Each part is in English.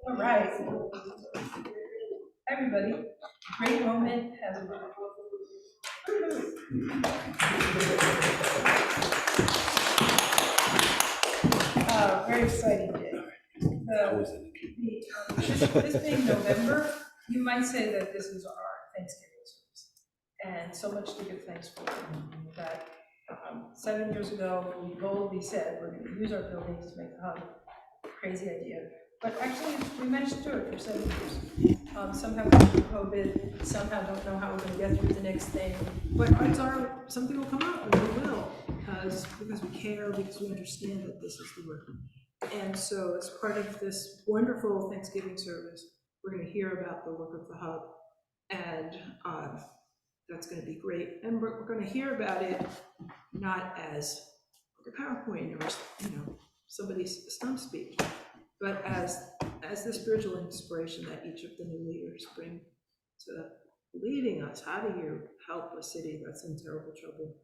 All right. Everybody, great moment has arrived. Very exciting day. This being November, you might say that this is our Thanksgiving service, and so much to give thanks for. That 7 years ago, we boldly said we're going to use our buildings to make the hub. Crazy idea, but actually we managed to do it for 7 years. Somehow got through COVID, somehow don't know how we're going to get through the next thing, but odds are something will come up, and we will, because we care, because we understand that this is the work. And so as part of this wonderful Thanksgiving service, we're going to hear about the work of the hub, and that's going to be great. And we're going to hear about it not as a PowerPoint or somebody's stump speech, but as the spiritual inspiration that each of the new leaders bring to leading us. How do you help a city that's in terrible trouble?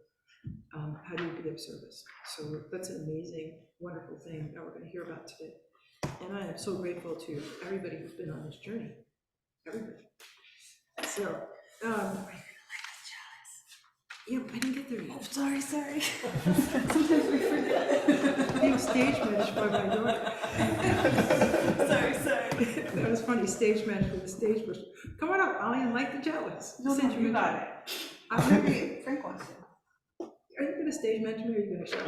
How do you give service? So that's an amazing, wonderful thing that we're going to hear about today. And I am so grateful to everybody who's been on this journey. Everybody. So, yeah, I didn't get there yet. Oh, sorry. Sometimes we forget. Being stage managed by my daughter. sorry. That was funny, stage managed with the stage person. Come on up, Ollie, and light the chalice. No, you got it. I'm maybe Frank wants to. Are you going to stage mentor me or are you going to show me?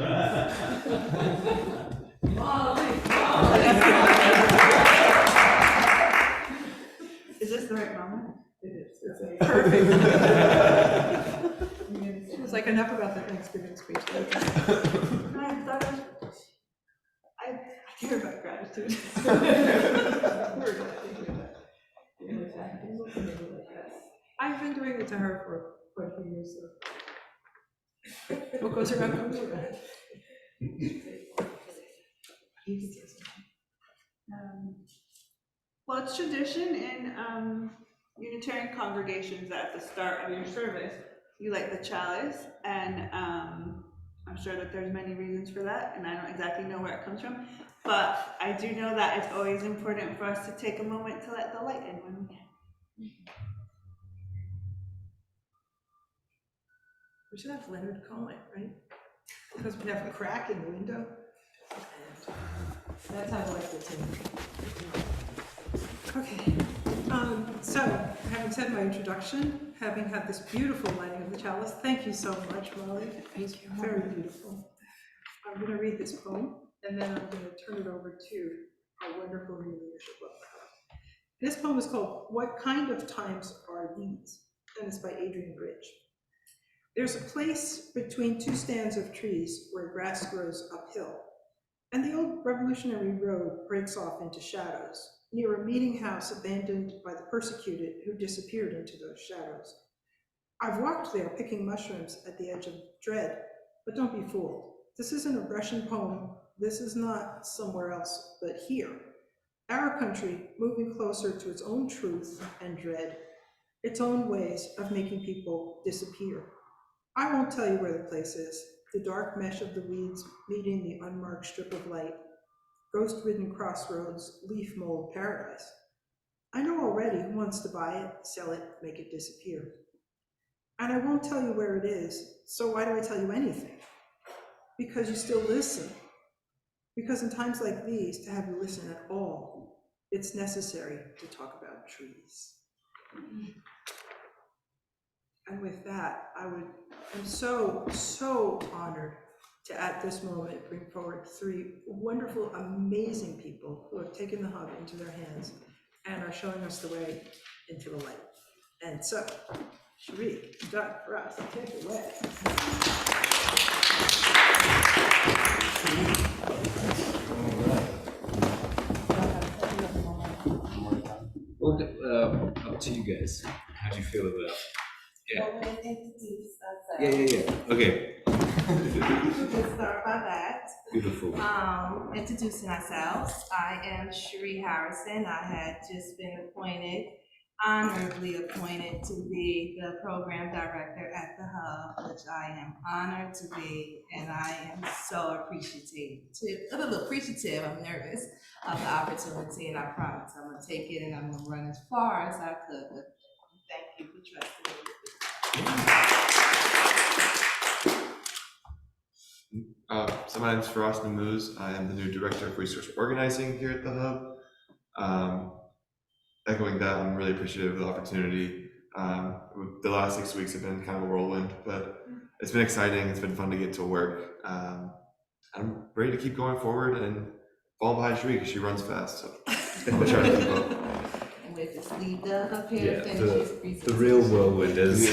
Is this the right moment? It is. It's perfect. It was like enough about the Thanksgiving speech. I care about gratitude. I've been doing it to her for quite a few years. So. What goes around comes around. Well, it's tradition in Unitarian congregations that at the start of your service, you light the chalice, and I'm sure that there's many reasons for that, and I don't exactly know where it comes from, but I do know that it's always important for us to take a moment to let the light in when we can. We should have Leonard call it, right? Because we have a crack in the window. And that's how I like the team. Okay. So, having said my introduction, having had this beautiful lighting of the chalice, thank you so much, Molly. Thank you. Very beautiful. I'm going to read this poem, and then I'm going to turn it over to our wonderful new leadership. This poem is called "What Kind of Times Are These?" and it's by Adrian Bridge. There's a place between two stands of trees where grass grows uphill, and the old Revolutionary Road breaks off into shadows, near a meeting house abandoned by the persecuted who disappeared into those shadows. I've walked there picking mushrooms at the edge of dread, but don't be fooled. This isn't a Russian poem. This is not somewhere else, but here. Our country moving closer to its own truth and dread, its own ways of making people disappear. I won't tell you where the place is, the dark mesh of the weeds meeting the unmarked strip of light, ghost-ridden crossroads, leaf mold paradise. I know already who wants to buy it, sell it, make it disappear. And I won't tell you where it is, so why do I tell you anything? Because you still listen. Because in times like these, to have you listen at all, it's necessary to talk about trees. And with that, I'm so honored to, at this moment, bring forward three wonderful, amazing people who have taken the hub into their hands and are showing us the way into the light. And so, Sharee, Doug, Feras, take it away. Well, up to you guys. How do you feel about it? Yeah. Well, we're going to introduce ourselves. Yeah. Okay. We'll start by that. Beautiful. Introducing ourselves. I am Sharee Harrison. I had just been appointed honorably appointed to be the program director at the HUUB, which I am honored to be, and I am so appreciative, I'm nervous, of the opportunity, and I promise I'm gonna take it and I'm gonna run as far as I could. But thank you for trusting me. So my name is Feras Namouz. I am the new Director of Resource Organizing here at the HUUB. Echoing that, I'm really appreciative of the opportunity. The last 6 weeks have been kind of a whirlwind, but it's been exciting. It's been fun to get to work. I'm ready to keep going forward and fall behind Sharee because she runs fast. So I'll try to keep up. And we'll just leave Doug up here and finish his presentation. The real whirlwind is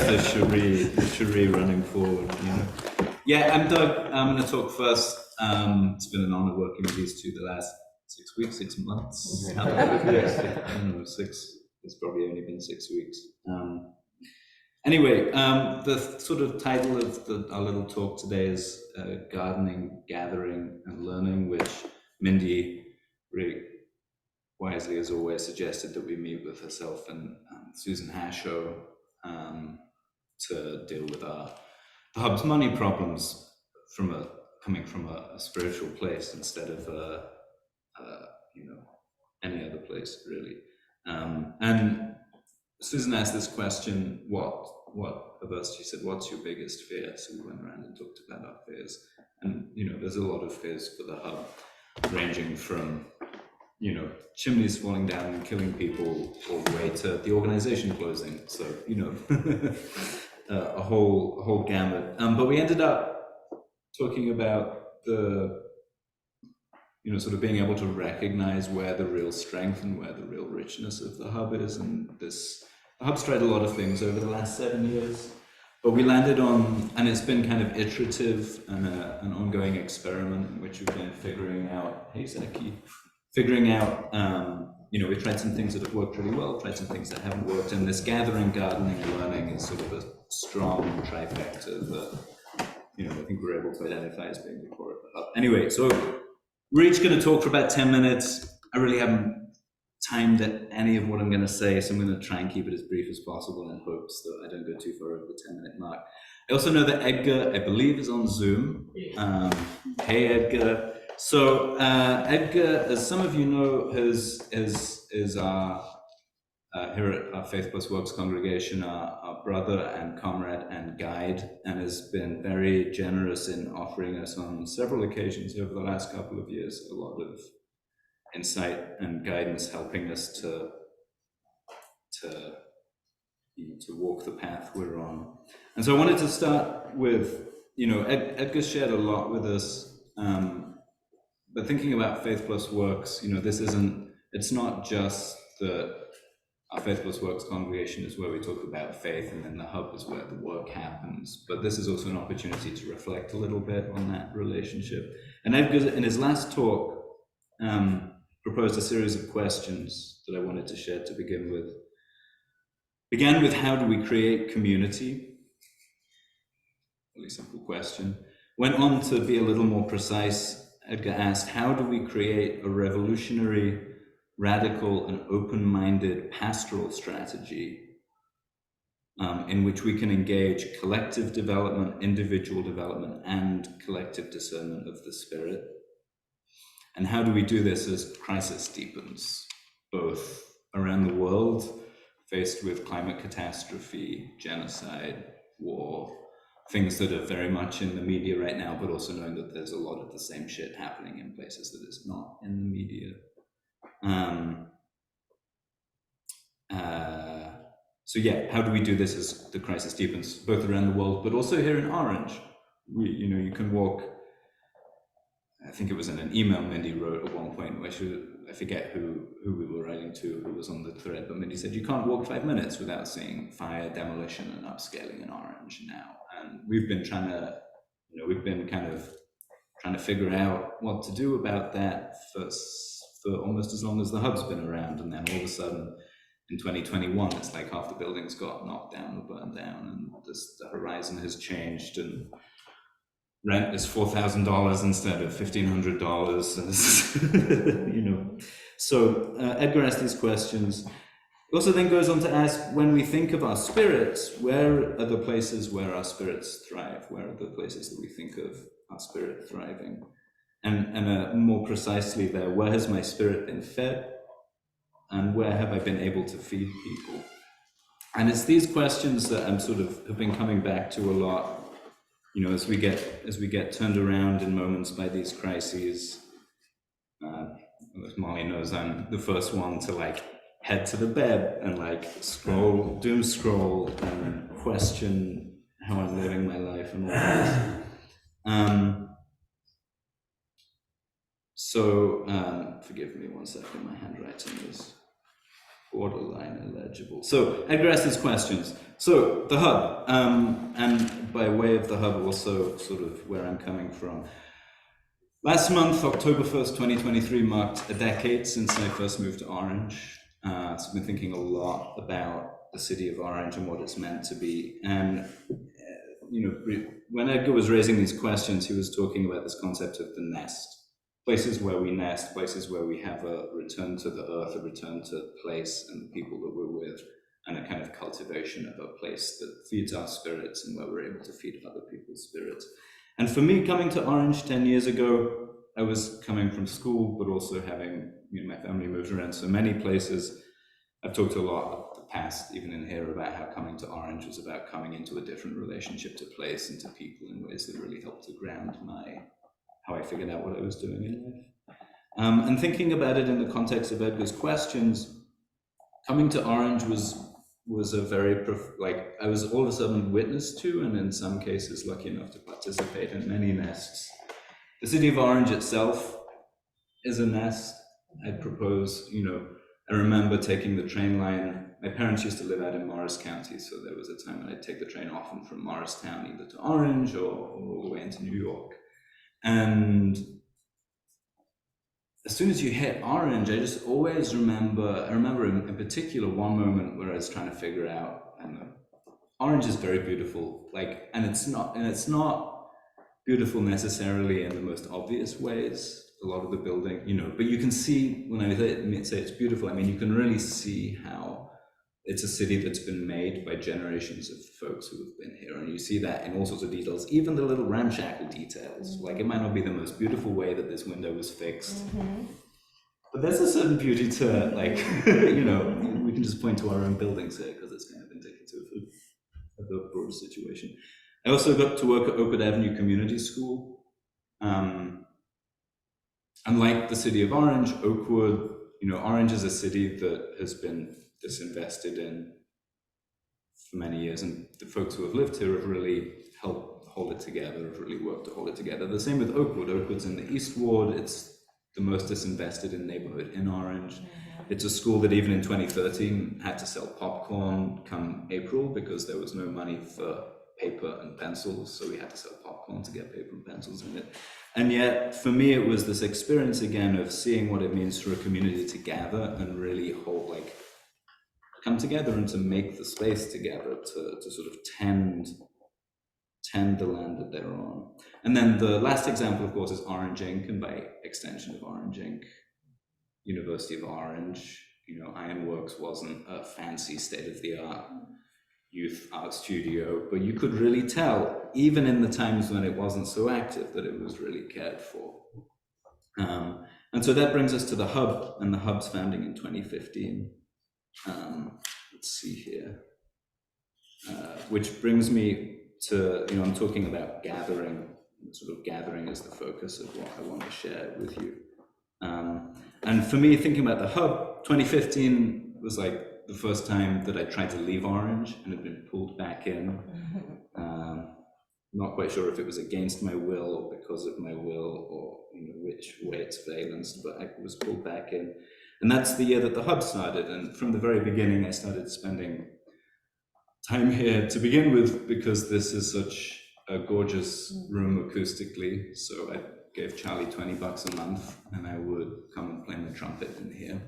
the Sharee running forward, you know. Yeah, I'm Doug. I'm going to talk first. It's been an honor working with these two the last 6 weeks, 6 months. I don't know, it's probably only been 6 weeks. Anyway, the sort of title of our little talk today is Gardening, Gathering, and Learning, which Mindy really wisely, as always, suggested that we meet with herself and Susan Hasho to deal with the HUUB's money problems coming from a spiritual place instead of any other place, really. And Susan asked this question, what of us, she said, what's your biggest fear? So we went around and talked about our fears. And, there's a lot of fears for the HUUB, ranging from, chimneys falling down and killing people all the way to the organization closing. So, a whole gamut. But we ended up talking about the sort of being able to recognize where the real strength and where the real richness of the HUUB is. And the HUUB's tried a lot of things over the last 7 years, but we landed on, and it's been kind of iterative and an ongoing experiment in which we've been figuring out, we've tried some things that have worked really well, tried some things that haven't worked, and this gathering, gardening, and learning is sort of a strong trifecta that, I think we're able to identify as being the core of the HUUB. Anyway, so we're each going to talk for about 10 minutes. I really haven't timed any of what I'm going to say, so I'm going to try and keep it as brief as possible in hopes that I don't go too far over the 10-minute mark. I also know that Edgar, I believe, is on Zoom. Hey, Edgar. So Edgar, as some of you know, is our here at our Faith+Works congregation, our brother and comrade and guide, and has been very generous in offering us on several occasions over the last couple of years a lot of insight and guidance, helping us to walk the path we're on. And so I wanted to start with, Edgar shared a lot with us, but thinking about Faith+Works, it's not just that our Faith+Works congregation is where we talk about faith, and then the HUUB is where the work happens. But this is also an opportunity to reflect a little bit on that relationship. And Edgar, in his last talk, proposed a series of questions that I wanted to share to begin with. Began with, how do we create community? Really simple question. Went on to be a little more precise. Edgar asked, how do we create a revolutionary, radical, and open-minded pastoral strategy in which we can engage collective development, individual development, and collective discernment of the spirit? And how do we do this as crisis deepens, both around the world, faced with climate catastrophe, genocide, war, things that are very much in the media right now, but also knowing that there's a lot of the same shit happening in places that is not in the media. So yeah, how do we do this as the crisis deepens, both around the world, but also here in Orange? You can walk, I think it was in an email Mindy wrote at one point, where I forget who we were writing to, who was on the thread, but Mindy said, you can't walk 5 minutes without seeing fire, demolition, and upscaling in Orange now. And we've been trying to figure out what to do about that for almost as long as the HUUB's been around. And then all of a sudden, in 2021, it's like half the buildings got knocked down or burned down, and the horizon has changed, and rent is $4,000 instead of $1,500. So Edgar asked these questions. It also then goes on to ask, when we think of our spirits, where are the places where our spirits thrive? Where are the places that we think of our spirit thriving? And more precisely there, where has my spirit been fed? And where have I been able to feed people? And it's these questions that I'm sort of have been coming back to a lot, you know, as we get turned around in moments by these crises. As Molly knows, I'm the first one to like head to the bed and like doom scroll and question how I'm living my life and all this. Forgive me 1 second, my handwriting is borderline illegible. So Edgar asks these questions. So the hub, and by way of the hub also sort of where I'm coming from. Last month, October 1st, 2023, marked a decade since I first moved to Orange. So I've been thinking a lot about the city of Orange and what it's meant to be. And, you know, when Edgar was raising these questions, he was talking about this concept of the nest. Places where we nest, places where we have a return to the earth, a return to place and the people that we're with, and a kind of cultivation of a place that feeds our spirits and where we're able to feed other people's spirits. And for me, coming to Orange 10 years ago, I was coming from school, but also having, you know, my family moved around so many places. I've talked a lot in the past, even in here, about how coming to Orange was about coming into a different relationship to place and to people in ways that really helped to ground how I figured out what I was doing in life. And thinking about it in the context of Edgar's questions, coming to Orange was a very, I was all of a sudden witness to, and in some cases lucky enough to participate in many nests. The city of Orange itself is a nest. I propose, you know, I remember taking the train line. My parents used to live out in Morris County, so there was a time when I'd take the train often from Morristown either to Orange or all the way into New York. And as soon as you hit Orange, I just always remember in particular one moment where I was trying to figure out, I don't know, Orange is very beautiful, like, and it's not beautiful necessarily in the most obvious ways. A lot of the building, you know, but you can see, when I say it's beautiful, I mean, you can really see how it's a city that's been made by generations of folks who have been here. And you see that in all sorts of details, even the little ramshackle details. Like, it might not be the most beautiful way that this window was fixed, but there's a certain beauty to, like, you know, we can just point to our own buildings here because it's kind of indicative of the broader situation. I also got to work at Oakwood Avenue Community School. Unlike the city of Orange, Oakwood, you know, Orange is a city that has been disinvested in for many years, and the folks who have lived here have really helped hold it together, have really worked to hold it together. The same with Oakwood. Oakwood's in the East Ward. It's the most disinvested in neighborhood in Orange. It's a school that even in 2013 had to sell popcorn come April because there was no money for paper and pencils, so we had to sell popcorn to get paper and pencils in it. And yet, for me, it was this experience again of seeing what it means for a community to gather and really hold, like, come together and to make the space together to sort of tend the land that they're on. And then the last example, of course, is Orange Inc., and by extension of Orange Inc., University of Orange. You know, Ironworks wasn't a fancy state-of-the-art youth art studio, but you could really tell, even in the times when it wasn't so active, that it was really cared for. And so that brings us to the Hub, and the Hub's founding in 2015. Let's see here. Which brings me to, you know, I'm talking about gathering, sort of gathering as the focus of what I want to share with you. And for me, thinking about the Hub, 2015 was like the first time that I tried to leave Orange and had been pulled back in. Not quite sure if it was against my will or because of my will, or, you know, which way it's valenced, but I was pulled back in. And that's the year that the Hub started. And from the very beginning, I started spending time here to begin with, because this is such a gorgeous room acoustically. So I gave Charlie $20 a month, and I would come and play my trumpet in here.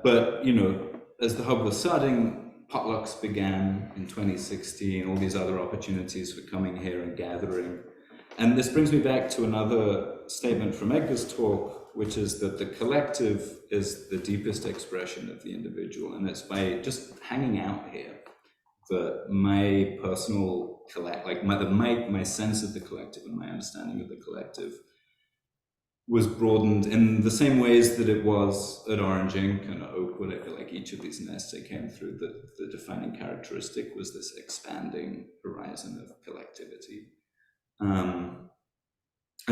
But, you know, as the Hub was starting, potlucks began in 2016, all these other opportunities for coming here and gathering. And this brings me back to another statement from Edgar's talk, which is that the collective is the deepest expression of the individual, and it's by just hanging out here that my personal my sense of the collective and my understanding of the collective was broadened in the same ways that it was at Orange Ink and at Oakwood. I feel like each of these nests I came through, the defining characteristic was this expanding horizon of collectivity. And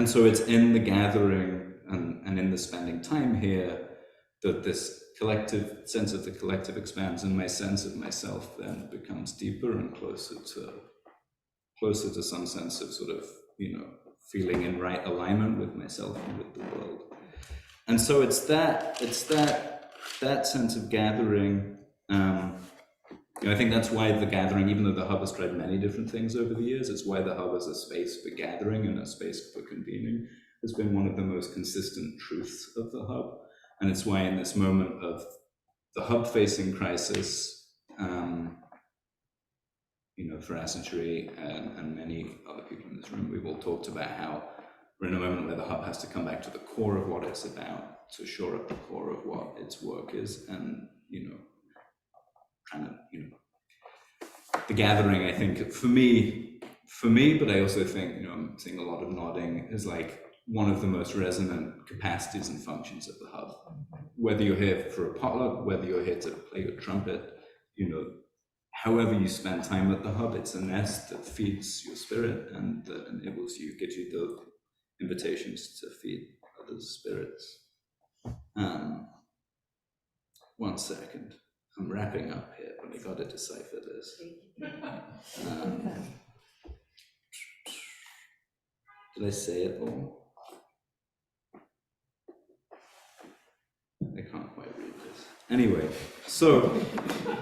so it's in the gathering and in the spending time here that this collective sense of the collective expands, and my sense of myself then becomes deeper and closer to some sense of sort of, feeling in right alignment with myself and with the world. And so it's that sense of gathering. I think that's why the gathering, even though the hub has tried many different things over the years, it's why the hub as a space for gathering and a space for convening has been one of the most consistent truths of the hub. And it's why in this moment of the hub facing crisis, Feras and Sharee and many other people in this room, we've all talked about how we're in a moment where the hub has to come back to the core of what it's about, to shore up the core of what its work is, and the gathering, I think, for me, but I also think, I'm seeing a lot of nodding, is like one of the most resonant capacities and functions of the hub. Whether you're here for a potluck, whether you're here to play your trumpet, however you spend time at the hub, it's a nest that feeds your spirit and that enables you, gives you the invitations to feed others' spirits. 1 second. I'm wrapping up here, but I gotta decipher this. Did I say it all? I can't quite read this. Anyway, so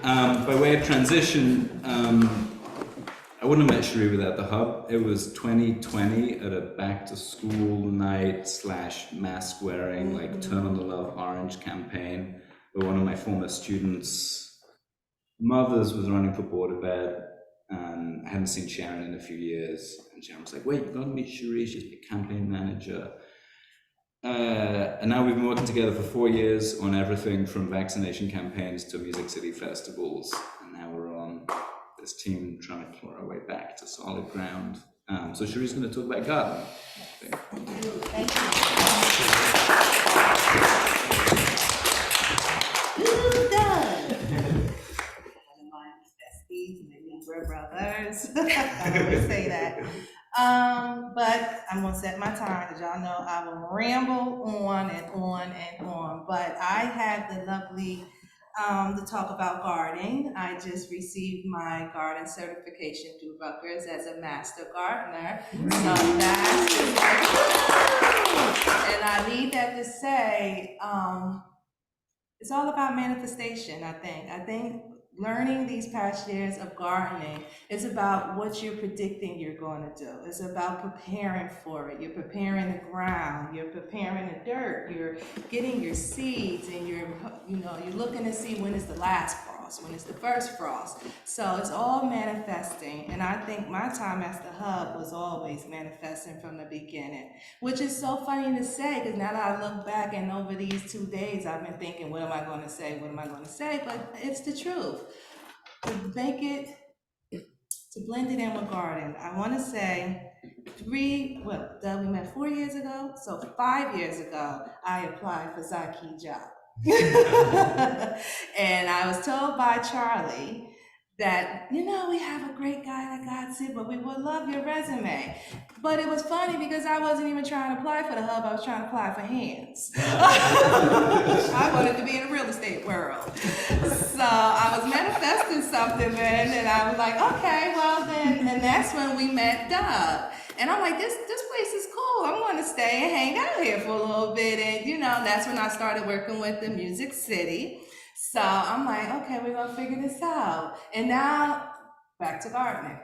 by way of transition, I wouldn't have met Sharee without the hub. It was 2020 at a back to school night / mask wearing, like Turn on the Love Orange campaign, where one of my former students' mothers was running for board of ed, and I hadn't seen Sharon in a few years. And Sharon was like, wait, you've got to meet Sharee, she's my campaign manager. And now we've been working together for 4 years on everything from vaccination campaigns to Music City festivals. And now we're on this team trying to claw our way back to solid ground. So Sharee's going to talk about gardening. Thank you. Who's done? My besties, maybe we're brothers. I always say that. But I'm gonna set my time because y'all know I will ramble on and on and on. But I had the lovely to talk about gardening. I just received my garden certification through Rutgers as a master gardener. So that's and I need that to say, it's all about manifestation, I think. I think learning these past years of gardening is about what you're predicting you're going to do. It's about preparing for it. You're preparing the ground. You're preparing the dirt. You're getting your seeds, and you're looking to see when is the last frost, when is the first frost. So it's all manifesting. And I think my time as the hub was always manifesting from the beginning, which is so funny to say, because now that I look back and over these 2 days, I've been thinking, what am I going to say? What am I going to say? But it's the truth. To blend it in with garden, I want to say we met 4 years ago, so 5 years ago, I applied for Zaki's job. And I was told by Charlie that, we have a great guy that God said, but we would love your resume. But it was funny because I wasn't even trying to apply for the hub, I was trying to apply for hands. I wanted to be in the real estate world. So I was manifesting something then, and I was like, okay, well then, and that's when we met Doug. And I'm like, this place is cool. I'm going to stay and hang out here for a little bit. And, that's when I started working with the Music City. So I'm like, okay, we're going to figure this out. And now, back to gardening.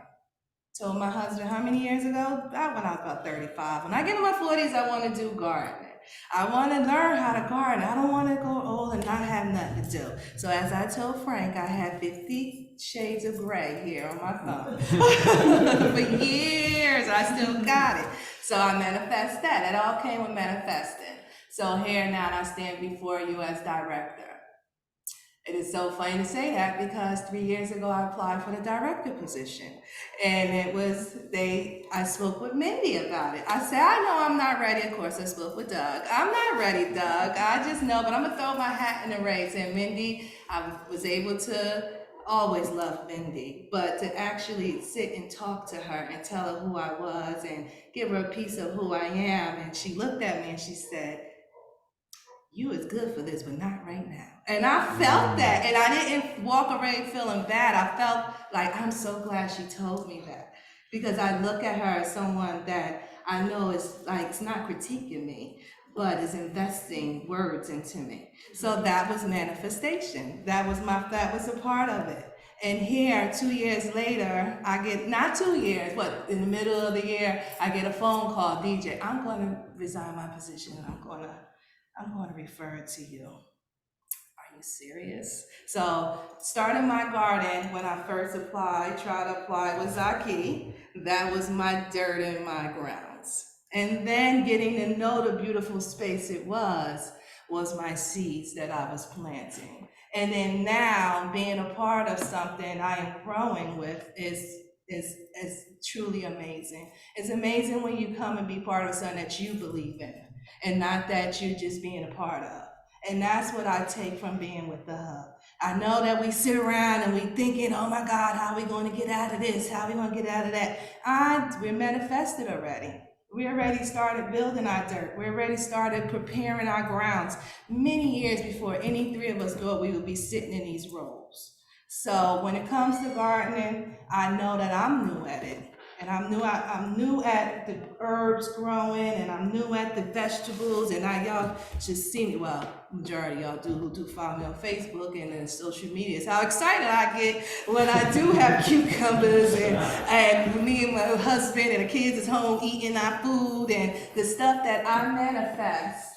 Told my husband how many years ago? When I was about 35. When I get in my 40s, I want to do gardening. I want to learn how to garden. I don't want to go old and not have nothing to do. So as I told Frank, I have 50 shades of gray here on my phone. For years, I still got it. So I manifest that. It all came with manifesting. So here now I stand before you as director. It is so funny to say that because 3 years ago I applied for the director position. And I spoke with Mindy about it. I said, I know I'm not ready. Of course, I spoke with Doug. I'm not ready, Doug. I just know, but I'm gonna throw my hat in the race. And Mindy, I was able to always love Mindy, but to actually sit and talk to her and tell her who I was and give her a piece of who I am. And she looked at me and she said, you is good for this, but not right now. And I felt that, and I didn't walk away feeling bad. I felt like, I'm so glad she told me that, because I look at her as someone that I know is like, it's not critiquing me, but is investing words into me. So that was manifestation. That was a part of it. And here, 2 years later, I get, not 2 years, but in the middle of the year, I get a phone call, DJ, I'm going to resign my position and I'm going to refer it to you. Are you serious? So starting my garden, when I first tried to apply with Zaki, that was my dirt and my grounds. And then getting to know the beautiful space it was my seeds that I was planting. And then now being a part of something I am growing with is truly amazing. It's amazing when you come and be part of something that you believe in, and not that you're just being a part of. And that's what I take from being with the Hub. I know that we sit around and we thinking, oh my God, how are we going to get out of this? How are we going to get out of that? We're manifested already. We already started building our dirt. We already started preparing our grounds many years before any three of us thought we would be sitting in these roles. So when it comes to gardening, I know that I'm new at it. And I'm new at the herbs growing, and I'm new at the vegetables, and y'all should see me, well, majority of y'all who follow me on Facebook and then social media, is how excited I get when I do have cucumbers and me and my husband and the kids is home eating our food and the stuff that I manifest,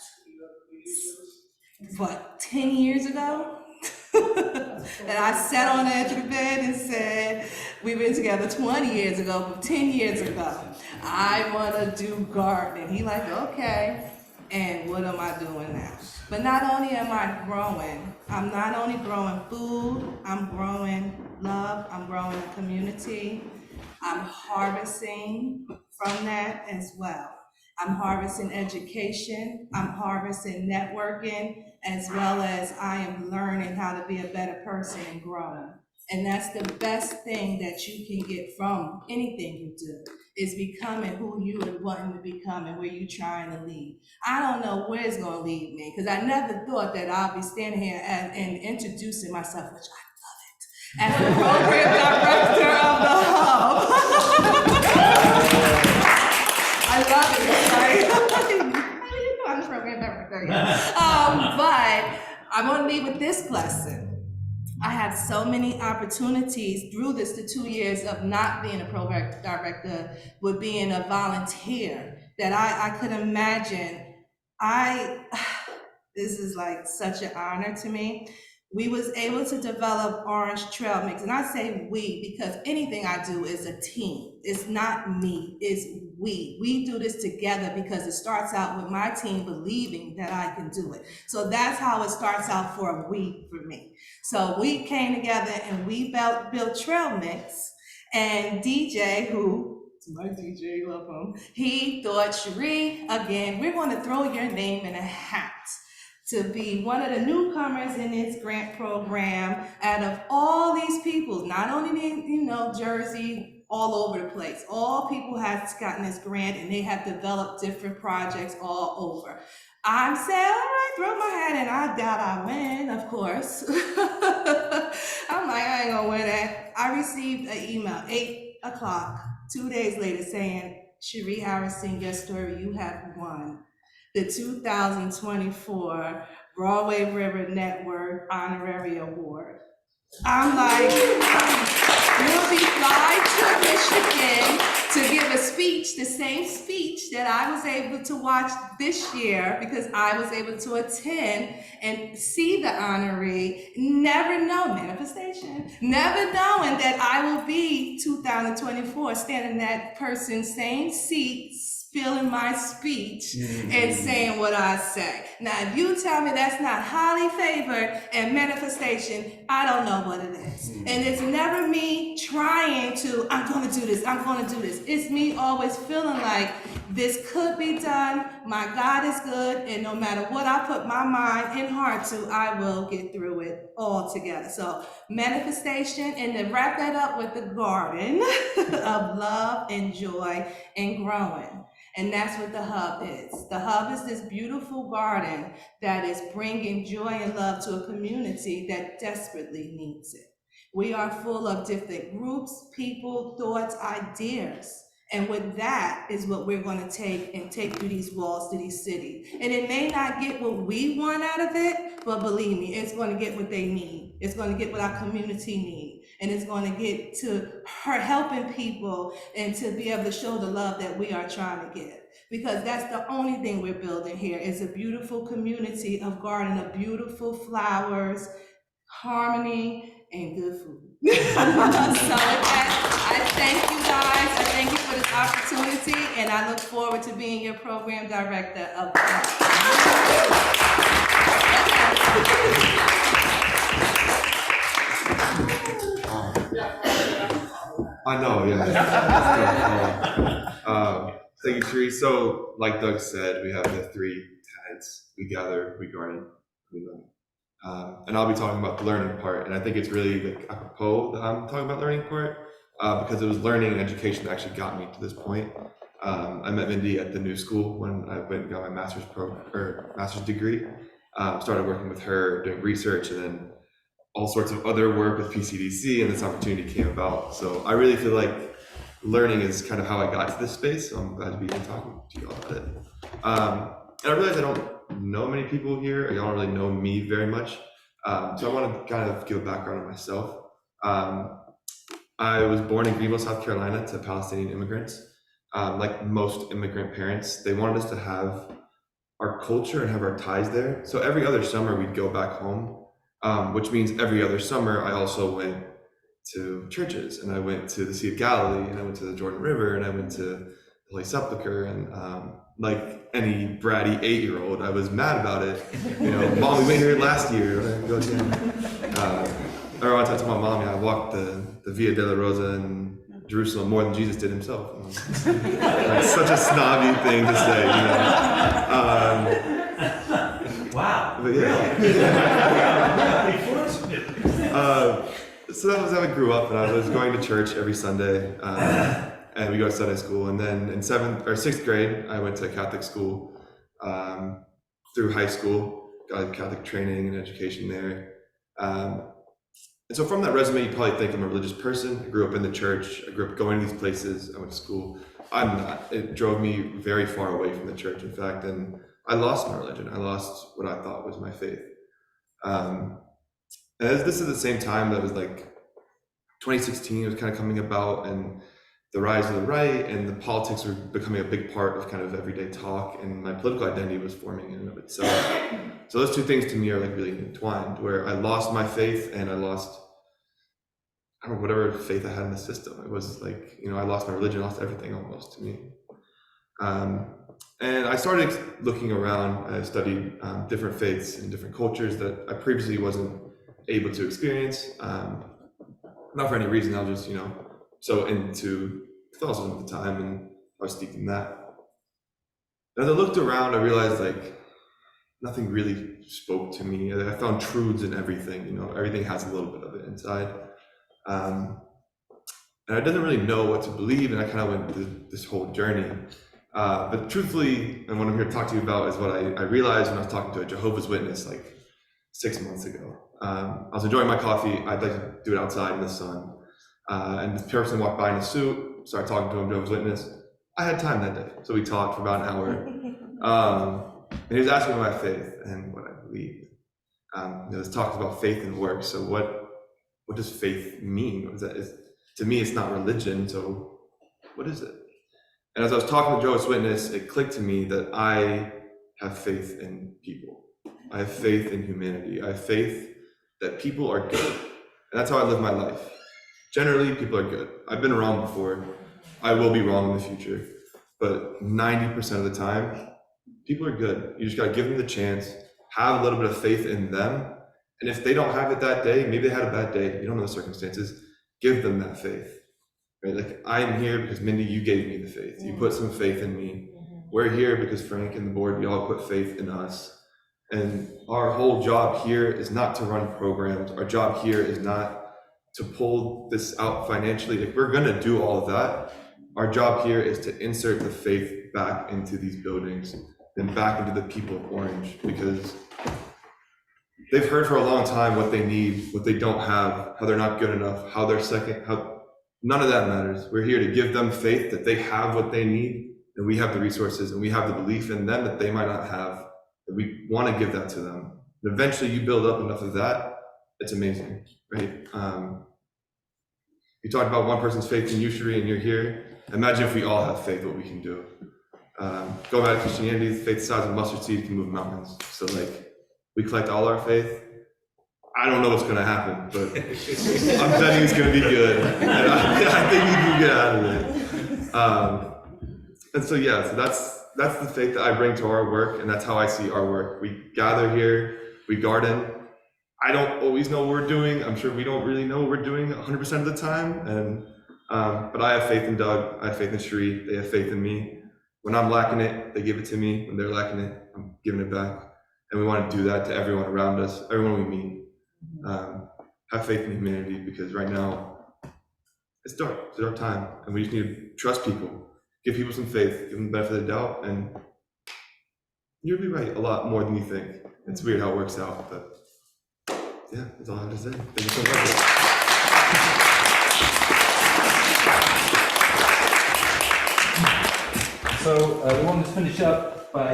10 years ago? And I sat on the edge of the bed and said, we've been together 20 years ago, but 10 years ago, I want to do gardening. He like, okay, and what am I doing now? But not only am I growing, I'm not only growing food, I'm growing love, I'm growing a community, I'm harvesting from that as well. I'm harvesting education, I'm harvesting networking, as well as I am learning how to be a better person and growing. And that's the best thing that you can get from anything you do, is becoming who you are wanting to become and where you're trying to lead. I don't know where it's gonna lead me, because I never thought that I'll be standing here and introducing myself, which I love it, as the program director of the Hub. I love it, right? I'm the program director, but I want to leave with this lesson. I had so many opportunities through the 2 years of not being a program director, but being a volunteer, that I could imagine. This is like such an honor to me. We was able to develop Orange Trail Mix, and I say we because anything I do is a team. It's not me, it's we. We do this together because it starts out with my team believing that I can do it. So that's how it starts out for a we for me. So we came together and we built Trail Mix, and DJ, my DJ, love him, he thought, Sharee, again, we're going to throw your name in a hat to be one of the newcomers in this grant program out of all these people, not only in, Jersey, all over the place. All people have gotten this grant and they have developed different projects all over. I'm saying, all right, throw my hat in. I doubt I win, of course. I'm like, I ain't gonna win that. I received an email, 8 o'clock, 2 days later saying, Sharee Harrison, guest story, you have won the 2024 Broadway River Network Honorary Award. I'm like, we'll be flying to Michigan to give a speech, the same speech that I was able to watch this year because I was able to attend and see the honoree, never knowing, manifestation, never knowing that I will be 2024 standing in that person's same seat, feeling my speech and saying what I say. Now, if you tell me that's not highly favored and manifestation, I don't know what it is. And it's never me trying to, I'm going to do this, I'm going to do this. It's me always feeling like this could be done. My God is good. And no matter what I put my mind and heart to, I will get through it all together. So manifestation, and to wrap that up with the garden of love and joy and growing. And that's what the HUUB is. The HUUB is this beautiful garden that is bringing joy and love to a community that desperately needs it. We are full of different groups, people, thoughts, ideas. And with that is what we're going to take through these walls to these cities. And it may not get what we want out of it, but believe me, it's going to get what they need. It's going to get what our community needs. And it's going to get to her helping people and to be able to show the love that we are trying to give. Because that's the only thing we're building here is a beautiful community of garden, of beautiful flowers, harmony, and good food. So with that, I thank you guys. I thank you for this opportunity, and I look forward to being your program director of the I know, yeah. Thank you, Sharee. So, like Doug said, we have the 3 tenets. We gather, we garden, we learn. And I'll be talking about the learning part, and I think it's really like apropos that I'm talking about learning part, because it was learning and education that actually got me to this point. I met Mindy at the new school when I went and got my master's degree. Started working with her, doing research, and then all sorts of other work with PCDC, and this opportunity came about. So I really feel like learning is kind of how I got to this space, so I'm glad to be here talking to you all about it. And I realize I don't know many people here, y'all don't really know me very much, so I want to kind of give a background on myself. I was born in Greenville, South Carolina, to Palestinian immigrants. Like most immigrant parents, they wanted us to have our culture and have our ties there. So every other summer we'd go back home, which means every other summer I also went to churches, and I went to the Sea of Galilee, and I went to the Jordan River, and I went to the Holy Sepulchre, and like any bratty 8-year-old, I was mad about it. You know, Mom, we went here last year. Go again. Or I talked to my mom, I walked the Via Dolorosa in Jerusalem more than Jesus did himself. Like, such a snobby thing to say, you know. Wow. But yeah. So that was how I grew up, and I was going to church every Sunday, and we go to Sunday school. And then in 7th or 6th grade, I went to Catholic school through high school, got Catholic training and education there. And so from that resume, you probably think I'm a religious person. I grew up in the church. I grew up going to these places. I went to school. I'm not. It drove me very far away from the church, in fact, and I lost my religion. I lost what I thought was my faith. And this is the same time that was like 2016 was kind of coming about, and the rise of the right and the politics were becoming a big part of kind of everyday talk, and my political identity was forming in and of itself. So those two things to me are like really entwined, where I lost my faith and I lost, I don't know, whatever faith I had in the system. It was like, you know, I lost my religion, lost everything almost to me. And I started looking around. I studied different faiths and different cultures that I previously wasn't able to experience, not for any reason. I was just, you know, so into Catholicism at the time, and I was steeped in that. And as I looked around, I realized like nothing really spoke to me. I found truths in everything, you know, everything has a little bit of it inside. And I didn't really know what to believe, and I kind of went through this whole journey. But truthfully, and what I'm here to talk to you about is what I realized when I was talking to a Jehovah's Witness like 6 months ago. I was enjoying my coffee. I'd like to do it outside in the sun. And this person walked by in a suit, started talking to him, Jehovah's Witness. I had time that day, so we talked for about an hour. And he was asking about my faith and what I believed. You know, this talks about faith and works. So what does faith mean? To me, it's not religion, so what is it? And as I was talking to Jehovah's Witness, it clicked to me that I have faith in people. I have faith in humanity. I have faith that people are good. And that's how I live my life. Generally, people are good. I've been wrong before. I will be wrong in the future. but 90% of the time, people are good. You just got to give them the chance, have a little bit of faith in them. And if they don't have it that day, maybe they had a bad day, you don't know the circumstances, give them that faith, right? Like, I'm here because Mindy, you gave me the faith. You put some faith in me. We're here because Frank and the board, you all put faith in us. And our whole job here is not to run programs. Our job here is not to pull this out financially. If we're gonna do all of that, our job here is to insert the faith back into these buildings and back into the people of Orange, because they've heard for a long time what they need, what they don't have, how they're not good enough, how they're second, how none of that matters. We're here to give them faith that they have what they need, and we have the resources, and we have the belief in them that they might not have, that we want to give that to them. And eventually you build up enough of that, it's amazing, right? You talked about one person's faith in you, Sharee, and you're here. Imagine if we all have faith, what we can do. Go back to Christianity, faith the size of a mustard seed can move mountains. So like, we collect all our faith. I don't know what's gonna happen, but I'm betting it's gonna be good. And I think you can get out of it. And so yeah, so that's the faith that I bring to our work, and that's how I see our work. We gather here, we garden. I don't always know what we're doing. I'm sure we don't really know what we're doing 100% of the time. And but I have faith in Doug, I have faith in Sharee, they have faith in me. When I'm lacking it, they give it to me. When they're lacking it, I'm giving it back. And we want to do that to everyone around us, everyone we meet. Have faith in humanity, because right now it's dark. It's a dark time, and we just need to trust people, give people some faith, give them the benefit of the doubt, and you'll be right a lot more than you think. It's weird how it works out, but yeah, that's all I have to say. Thank you so much. So we wanted to finish up by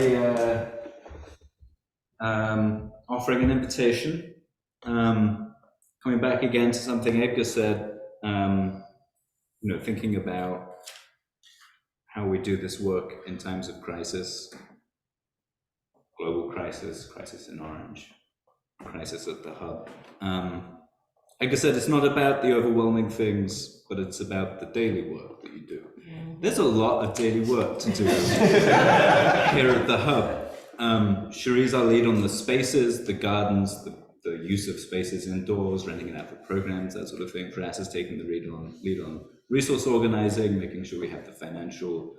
offering an invitation. Coming back again to something Edgar said, thinking about how we do this work in times of crisis, global crisis, crisis in Orange, crisis at the hub. Edgar said it's not about the overwhelming things, but it's about the daily work that you do. There's a lot of daily work to do here at the hub. Sharee's our lead on the spaces, the gardens, the use of spaces indoors, renting it out for programs, that sort of thing. Feras has taken the lead on resource organizing, making sure we have the financial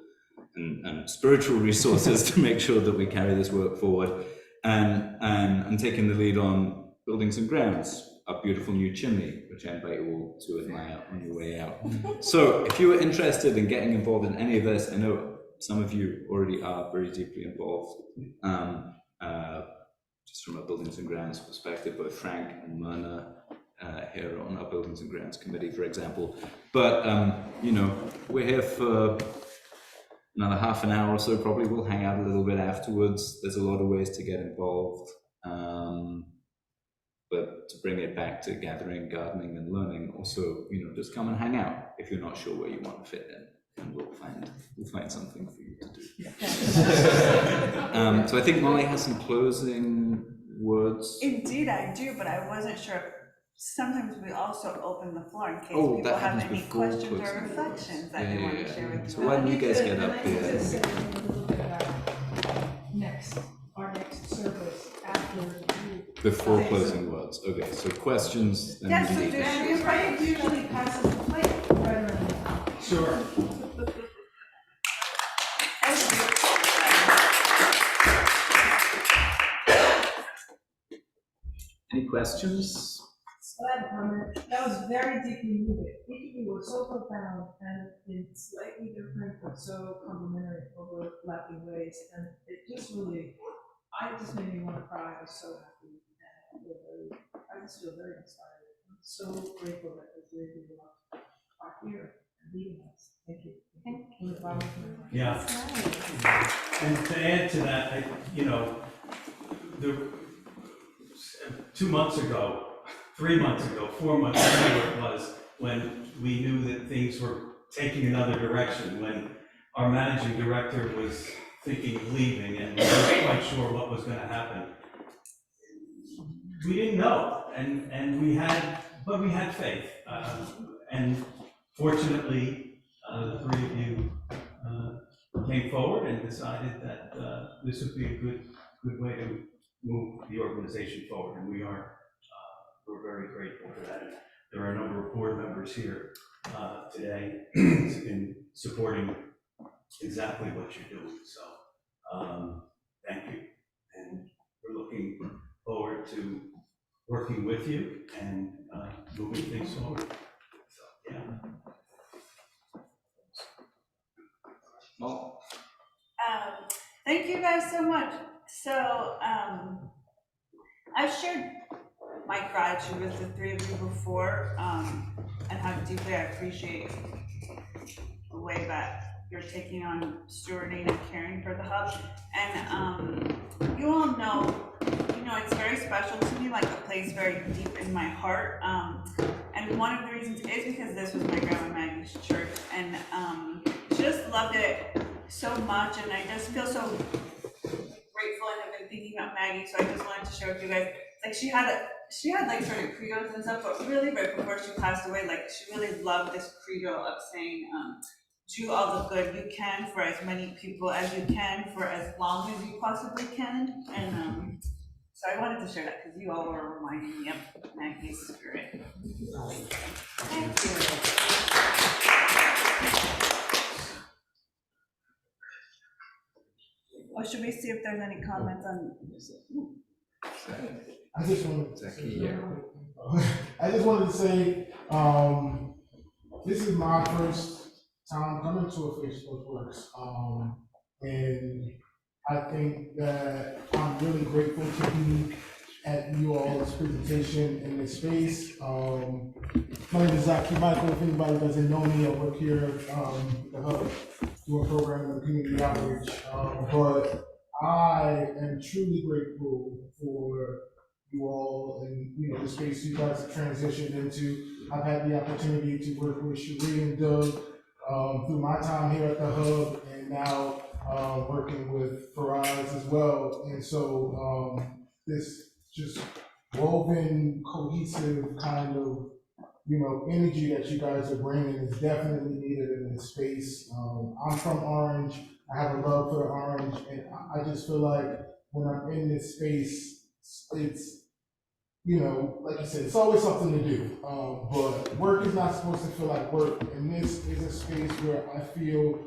and spiritual resources to make sure that we carry this work forward. And I'm taking the lead on buildings and grounds, our beautiful new chimney, which I invite you all to admire on your way out. So if you are interested in getting involved in any of this, I know some of you already are very deeply involved. Just from a buildings and grounds perspective, both Frank and Myrna here on our buildings and grounds committee, for example. But we're here for another half an hour or so. Probably we'll hang out a little bit afterwards. There's a lot of ways to get involved. But to bring it back to gathering, gardening, and learning, also, just come and hang out if you're not sure where you want to fit in, and we'll find something for you to do. Yeah. So I think Molly has some closing words. Indeed, I do, but I wasn't sure. Sometimes we also open the floor in case people that have happens any before questions or closing reflections that they want to share with So you. why don't you guys get up Can I just here? say a little bit about our next service after you. Before closing words. Okay, so questions. And Yes, so maybe- do you Frank usually passes the plate right around. Sure. Any questions? So I have a comment. That was very deeply moving. Each of you were so profound and in slightly different but so complementary, overlapping ways. And it just really, I just made me want to cry. I was so happy. And I just feel very inspired. I'm so grateful that the three of you are here and leading us. Thank you. Thank you. Yeah. And to add to that, the 2 months ago, 3 months ago, 4 months, whatever it was, when we knew that things were taking another direction, when our managing director was thinking of leaving and we weren't quite sure what was going to happen. We didn't know, and we had faith, and fortunately, the three of you came forward and decided that this would be a good way to move the organization forward, and we're very grateful for that. There are a number of board members here today in supporting exactly what you're doing. So thank you, and we're looking forward to working with you and moving things forward. So yeah. Well, Thank you guys so much. So, I've shared my gratitude with the three of you before, and how deeply I appreciate the way that you're taking on stewarding and caring for the hub. And you all know, it's very special to me, like a place very deep in my heart. And one of the reasons is because this was my grandma Maggie's church, and she just loved it so much, and I just feel so grateful and have been thinking about Maggie. So I just wanted to share with you guys, like she had like certain credos and stuff, but really right before she passed away, like she really loved this credo of saying, do all the good you can for as many people as you can for as long as you possibly can. And so I wanted to share that because you all were reminding me of Maggie's spirit. Thank you. Well, should we see if there's any comments on? I just wanted to Zaki, say, I just wanted to say, this is my first time coming to a Faith+Works, and I think that I'm really grateful to be at you all's presentation in this space. My name is Zaki Michael. If anybody doesn't know me, I work here at the Hub, doing programming and community outreach. But I am truly grateful for you all and the space you guys have transitioned into. I've had the opportunity to work with Sharee and Doug through my time here at the Hub, and now working with Feras as well. And so this just woven, cohesive kind of energy that you guys are bringing is definitely needed in this space. I'm from Orange. I have a love for the Orange, and I just feel like when I'm in this space, it's, like you said, it's always something to do. But work is not supposed to feel like work, and this is a space where I feel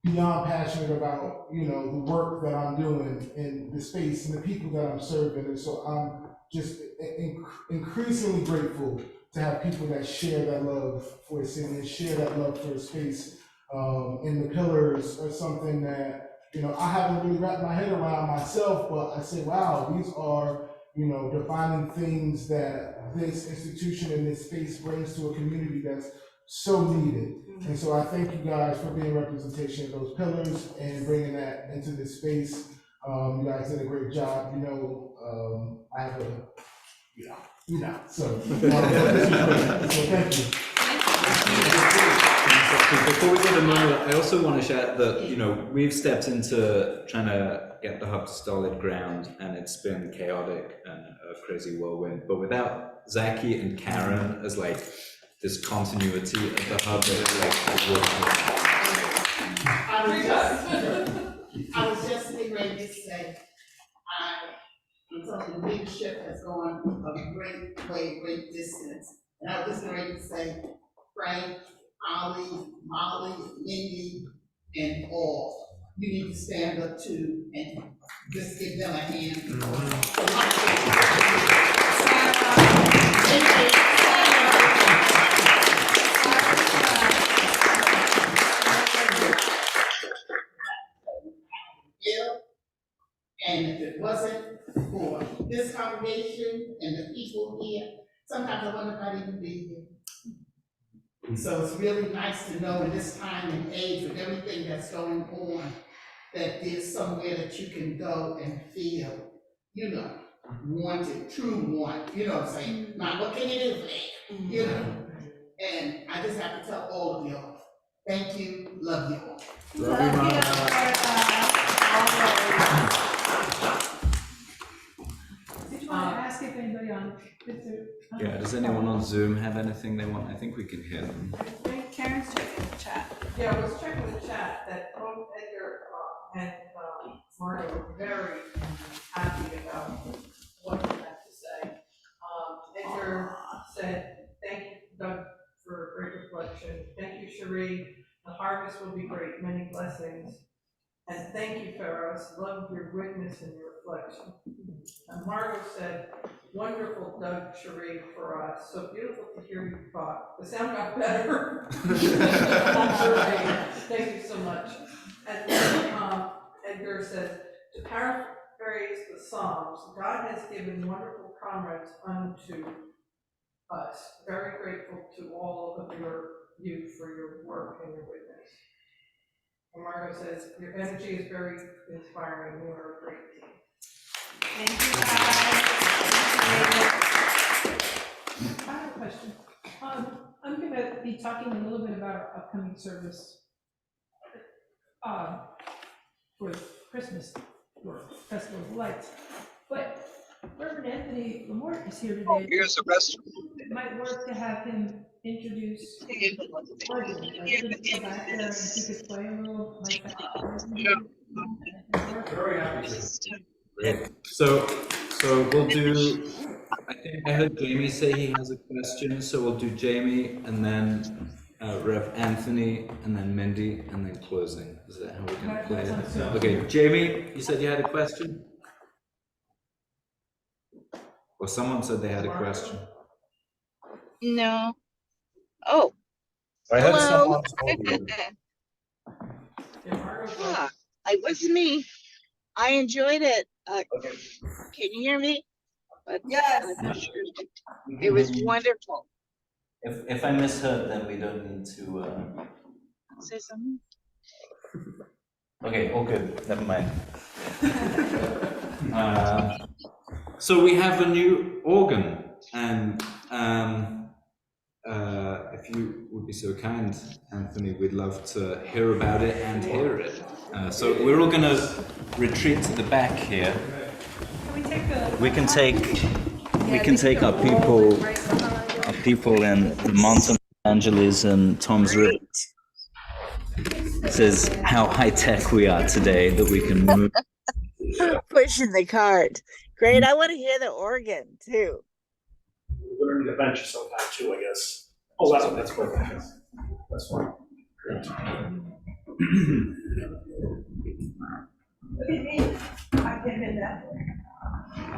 beyond passionate about, the work that I'm doing in the space and the people that I'm serving. And so I'm just increasingly grateful to have people that share that love for a city and share that love for a space. And the pillars are something that, I haven't really wrapped my head around myself, but I say, wow, these are, defining things that this institution and this space brings to a community that's so needed. And so I thank you guys for being representation of those pillars and bringing that into this space. You guys did a great job. I have a, so thank you. before we go to Mo, I also want to share that, we've stepped into trying to get the hub to solid ground, and it's been chaotic and a crazy whirlwind. But without Zaki and Karen as this continuity of the hub, I was just getting ready to say, the leadership has gone a great distance. And I was just ready to say, Frank, Ollie, Molly, Mindy, and all, you need to stand up too and just give them a hand. And if it wasn't for this congregation and the people here, sometimes I wonder if I'd even be here. So it's really nice to know in this time and age with everything that's going on, that there's somewhere that you can go and feel, wanted, true want, what I'm saying? Not what can you do for me, And I just have to tell all of y'all, thank you, love you all. Love you, Did you want to ask if anybody on, Yeah, does anyone on Zoom have anything they want? I think we can hear them. Karen's checking the chat. Yeah, I was checking the chat that at your and Margo were very happy about what you had to say. Edgar said, thank you, Doug, for a great reflection. Thank you, Sharee. The harvest will be great, many blessings. And thank you, Feras. Love your witness and your reflection. And Margo said, wonderful, Doug, Sharee, for us. So beautiful to hear you talk. The sound got better. Thank you so much. And then Edgar says, to paraphrase the Psalms, God has given wonderful comrades unto us. Very grateful to all of you for your work and your witness. And Margo says, your energy is very inspiring. You are a great team. Thank you, guys. I have a question. I'm going to be talking a little bit about our upcoming service for Christmas or Festival of Lights. But Reverend Anthony Lamort is here today. Here's the rest. It might work to have him introduce organ. Like, he could go back there and he could play a little like that. Very happy to. So we'll do, I think I heard Jamie say he has a question, so we'll do Jamie and then Rev Anthony and then Mindy and then closing. Is that how we're going to play it? Okay, Jamie, you said you had a question? Or someone said they had a question. No. Oh. I heard Hello. someone. It was me. I enjoyed it. Okay. Can you hear me? But Yes. I'm not sure. It was wonderful. If I misheard, then we don't need to. Say something. Okay, all good. Never mind. So we have a new organ, and if you would be so kind, Anthony, we'd love to hear about it and hear it. So we're all going to retreat to the back here. Can we take the? We can take our people in the Mountain Angeles and Tom's River. It says how high tech we are today that we can move. Pushing the cart. Great. I want to hear the organ too. We're gonna need a bench sometime too, I guess. Oh, that's perfect. That's fine. Great. Look at me. I came in that way.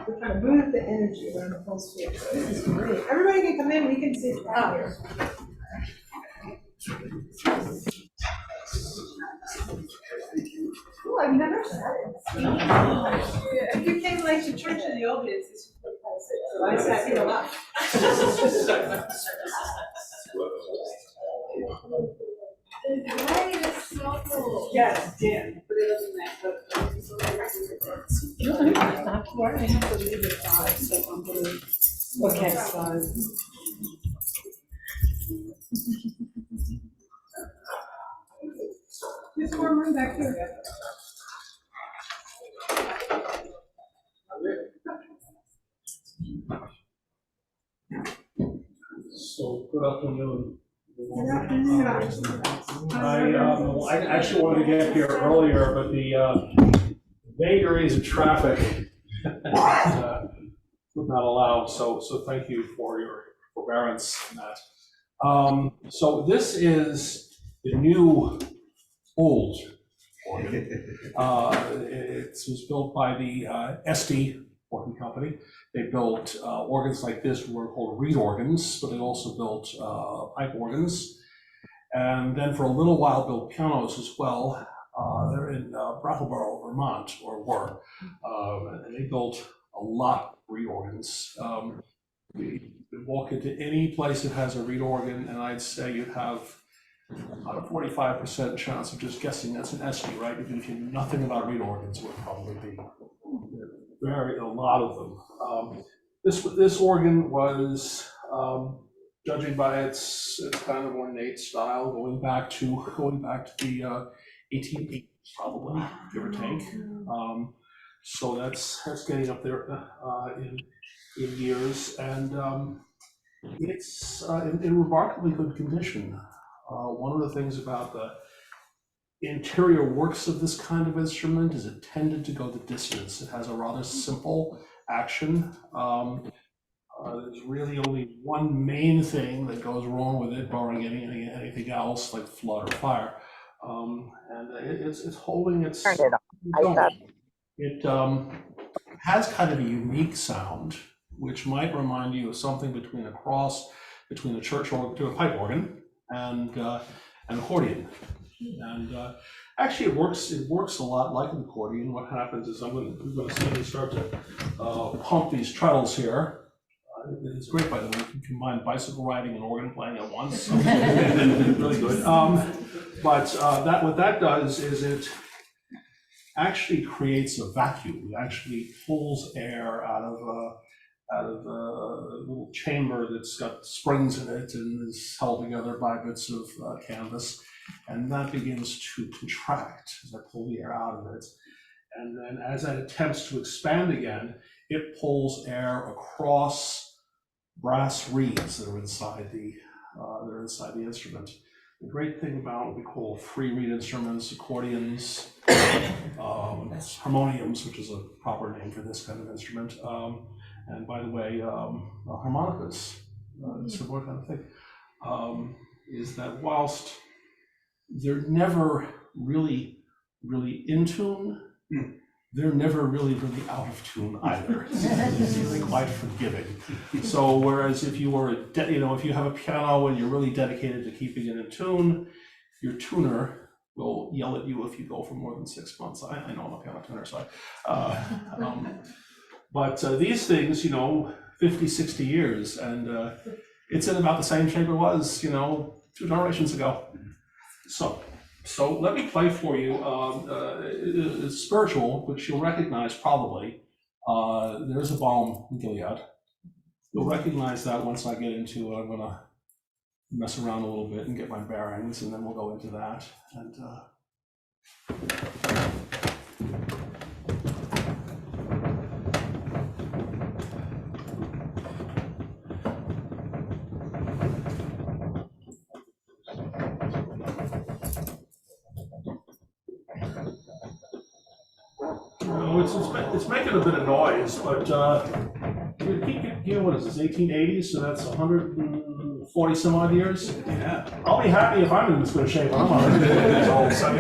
We're trying to move the energy around the whole sphere. This is great. Everybody can come in. We can sit down here. Oh, I've never said it. If you came late to church in the old days, this would so I sat here a lot. Right, it's so cool. Yes, Dan. Not worry, I have to leave at 5, so I'm gonna. Okay, so. There's more room back here. So, good afternoon. Good afternoon. I actually wanted to get here earlier, but the vagaries of traffic would not allow, so thank you for your forbearance in that. So this is the new old organ. It was built by the Esty Organ Company. They built organs like this, were called reed organs, but they also built pipe organs. And then for a little while built pianos as well. They're in Brattleboro, Vermont, or were. And they built a lot of reed organs. You could walk into any place that has a reed organ, and I'd say you'd have about a 45% chance of just guessing that's an Esty, right? Even if you knew nothing about reed organs, it would probably be a lot of them. This organ was, judging by its kind of ornate style, going back to the 1880s, probably, give or take. So that's getting up there in years, and it's in remarkably good condition. One of the things about interior works of this kind of instrument is it tended to go the distance. It has a rather simple action. There's really only one main thing that goes wrong with it, barring anything else like flood or fire. It's holding its own. It has kind of a unique sound, which might remind you of something between a cross between a church organ to a pipe organ and an accordion. And actually, it works a lot like an accordion. What happens is we're going to see me start to pump these treadles here. It's great, by the way. You can combine bicycle riding and organ playing at once. Really good. But what that does is it actually creates a vacuum. It actually pulls air out of a little chamber that's got springs in it and is held together by bits of canvas. And that begins to contract as I pull the air out of it. And then as it attempts to expand again, it pulls air across brass reeds that are inside the instrument. The great thing about what we call free reed instruments, accordions, harmoniums, which is a proper name for this kind of instrument, and by the way, harmonicas, similar kind of thing, is that whilst they're never really in tune, they're never really out of tune either. It's really quite forgiving. So whereas if you were if you have a piano and you're really dedicated to keeping it in tune, your tuner will yell at you if you go for more than 6 months. I know I'm a piano tuner, so but these things, 50, 60 years, and it's in about the same shape it was, 2 generations ago. So let me play for you. It's spiritual, which you'll recognize probably. There's a balm in Gilead. You'll recognize that once I get into it. I'm going to mess around a little bit and get my bearings, and then we'll go into that. And it's making a bit of noise, but what is this, 1880s? So that's 140 some odd years. Yeah. I'll be happy if I'm in this good shape. I'm 150 years old, so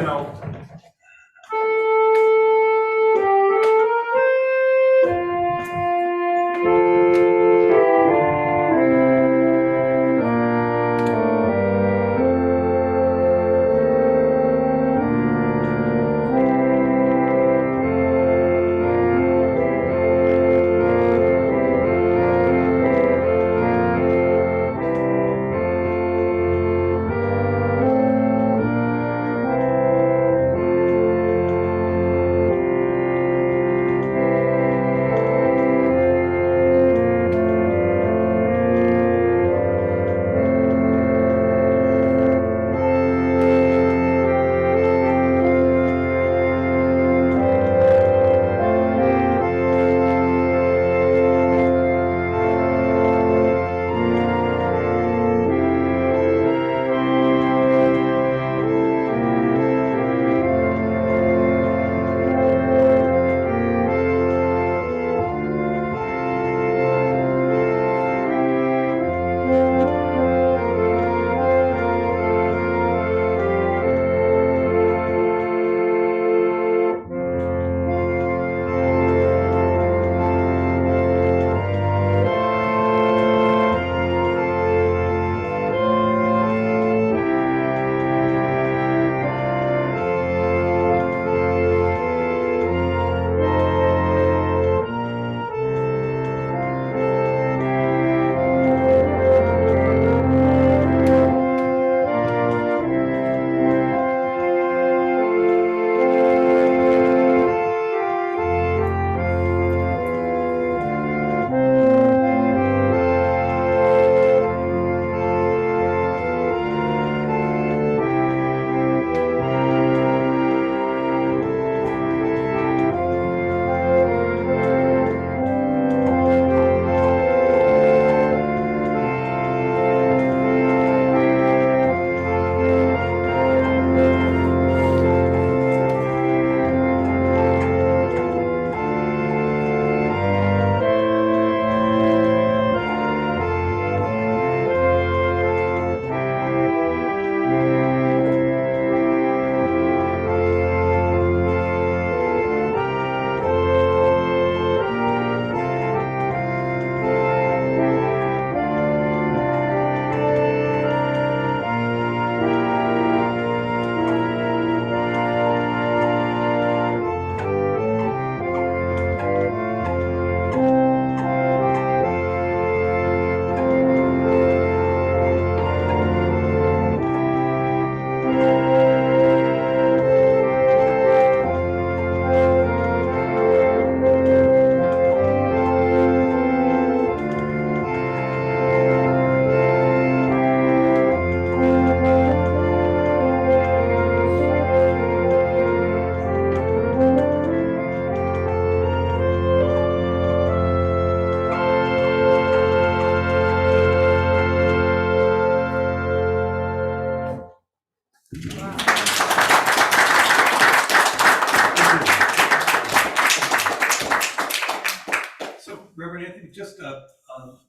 just a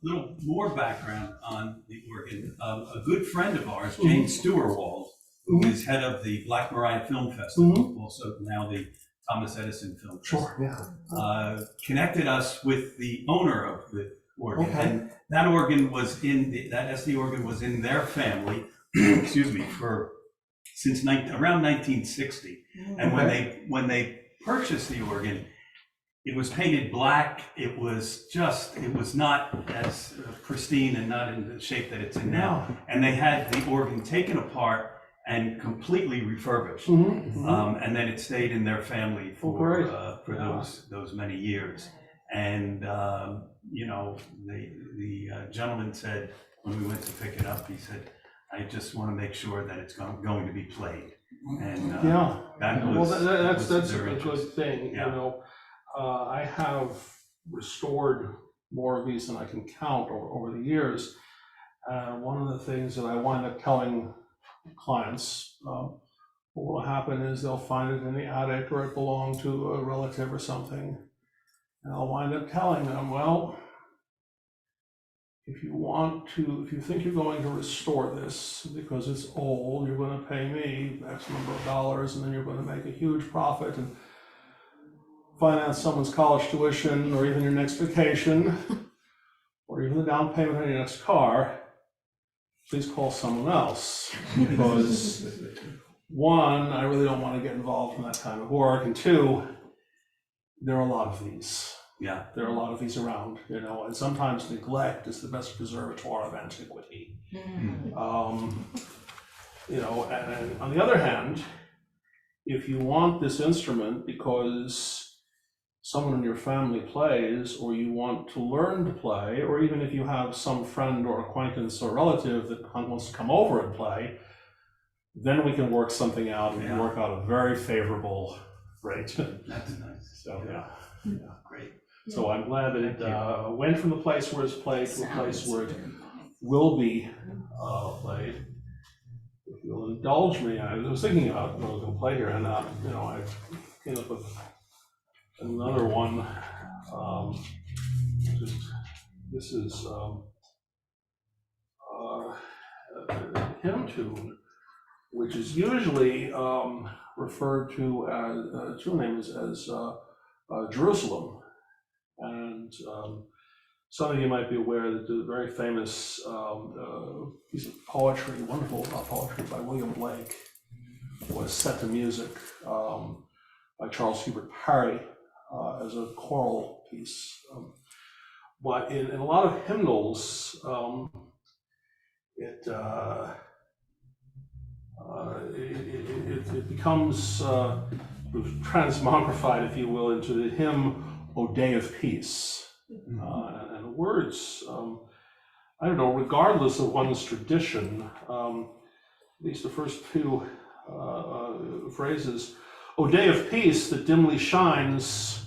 little more background on the organ. A good friend of ours, Jane Steuerwald, who is head of the Black Mariah Film Festival, also now the Thomas Edison Film Festival, connected us with the owner of the organ. Okay. And that organ was that SD organ was in their family, excuse me, since around 1960. And when they purchased the organ, it was painted black. It was not as pristine and not in the shape that it's in now. And they had the organ taken apart and completely refurbished. And then it stayed in their family for those many years. And the gentleman said, when we went to pick it up, he said, I just want to make sure that it's going to be played. And that's their a interest. good thing. Yeah. You know, I have restored more of these than I can count over the years. One of the things that I wind up telling clients, what will happen is they'll find it in the attic or it belonged to a relative or something. And I'll wind up telling them, well, if you think you're going to restore this because it's old, you're going to pay me X number of dollars, and then you're going to make a huge profit and finance someone's college tuition, or even your next vacation, or even the down payment on your next car. Please call someone else, because one, I really don't want to get involved in that kind of work, and two, there are a lot of these. Yeah. There are a lot of these around, and sometimes neglect is the best preservator of antiquity. And on the other hand, if you want this instrument because someone in your family plays, or you want to learn to play, or even if you have some friend or acquaintance or relative that wants to come over and play, then we can work something out. We can work out a very favorable rate. That's nice. So, yeah. Great. So I'm glad that it went from the place where it's played to a place where it will be played. If you'll indulge me, I was thinking about what I was going to play here, and I came up with another one. This is a hymn tune, which is usually referred to as two names as Jerusalem. And some of you might be aware that the very famous piece of poetry, wonderful poetry by William Blake, was set to music by Charles Hubert Parry as a choral piece. But in a lot of hymnals, it becomes transmogrified, if you will, into the hymn O Day of Peace. And the words, I don't know, regardless of one's tradition, at least the first few phrases, O Day of Peace that dimly shines